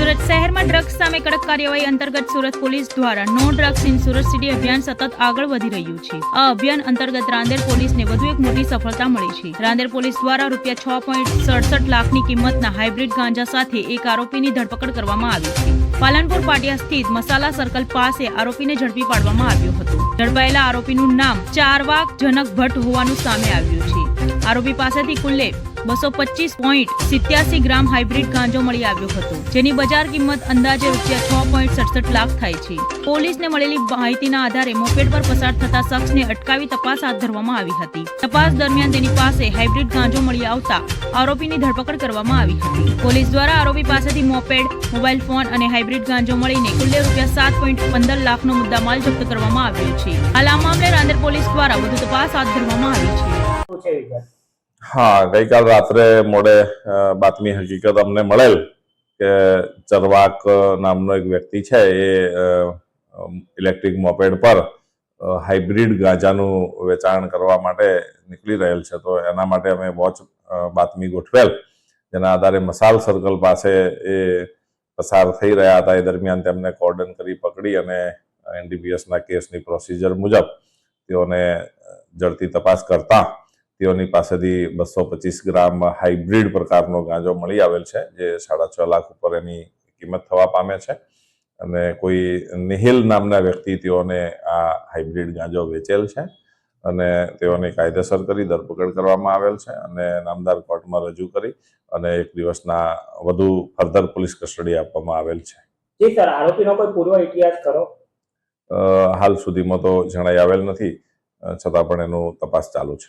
સુરત શહેરમાં ડ્રગ્સ સામે કડક કાર્યવાહી અંતર્ગત સુરત પોલીસ દ્વારા no drugs in Surat city અભિયાન સતત આગળ વધી રહ્યું છે। આ અભિયાન અંતર્ગત રાંદેર પોલીસને વધુ એક મોટી સફળતા મળી છે। રાંદેર પોલીસ દ્વારા ₹6.67 લાખની કિંમતના હાઇબ્રિડ ગાંજા સાથે એક આરોપીની ધરપકડ કરવામાં આવી છે। પાલનપુર પાટિયા સ્થિત મસાલા સર્કલ પાસે આરોપીને ઝડપી પાડવામાં આવ્યો હતો। ઝડપાયેલા આરોપીનું નામ ચારવાક જનક ભટ્ટ હોવાનું સામે આવ્યું છે। આરોપી પાસેથી કુલ્લે 225.87 ગ્રામ હાઇબ્રિડ ગાંજો મળી આવ્યો હતો, જેની બજાર કિંમત અંદાજે ₹6.67 લાખ થાય છે। પોલીસને મળેલી માહિતીના આધારે મોપેડ પર પસાર થતા શખ્સને અટકાવી તપાસ હાથ ધરવામાં આવી હતી। તપાસ દરમિયાન તેની પાસે હાઇબ્રિડ ગાંજો મળી આવતા આરોપીની ધરપકડ કરવામાં આવી હતી। પોલીસ દ્વારા આરોપી પાસેથી મોપેડ, મોબાઈલ ફોન અને હાઇબ્રિડ ગાંજો મળીને કુલ્લે ₹7.15 લાખનો મુદ્દામાલ જપ્ત કરવામાં આવ્યો છે। હાલ આ મામલે રાંદેર પોલીસ દ્વારા વધુ તપાસ હાથ ધરવામાં આવી છે। हाँ, गई काल रात्रे मोड़े बातमी हकीकत अमने मळेल के चरवाक नामनो एक व्यक्ति है ये इलेक्ट्रिक मोपेड पर हाइब्रिड गांजाનું વેચાણ કરવા માટે નીકળી રહેલ છે। તો એના માટે અમે વોચ બાતમી ગોઠવેલ, જેના આધારે મસાલ સર્કલ પાસે એ પસાર થઈ રહ્યા હતા। એ દરમિયાન તેમને કોર્ડન કરી પકડી અને એનડીપીએસના કેસની પ્રોસિજર મુજબ તેઓને ઝડપી તપાસ કરતા તેઓની પાસેથી 225 ગ્રામ હાઇબ્રિડ પ્રકારનો ગાંજો મળી આવેલ છે, જે 6.5 લાખ ઉપર એની કિંમત થવા પામે છે। અને કોઈ નિહિલ નામના વ્યક્તિ તેઓને આ હાઇબ્રિડ ગાંજો વેચેલ છે અને તેઓની કાયદેસર કરી ધરપકડ કરવામાં આવેલ છે અને નામદાર કોર્ટમાં રજૂ કરી અને 1 દિવસના વધુ ફર્ધર પોલીસ કસ્ટડી આપવામાં આવેલ છે। જી સર, આરોપીનો કોઈ પૂર્વ ઇતિહાસ ખરો? હાલ સુધીમાં તો જણાઈ આવેલ નથી, છતાં પણ એનું તપાસ ચાલુ છે।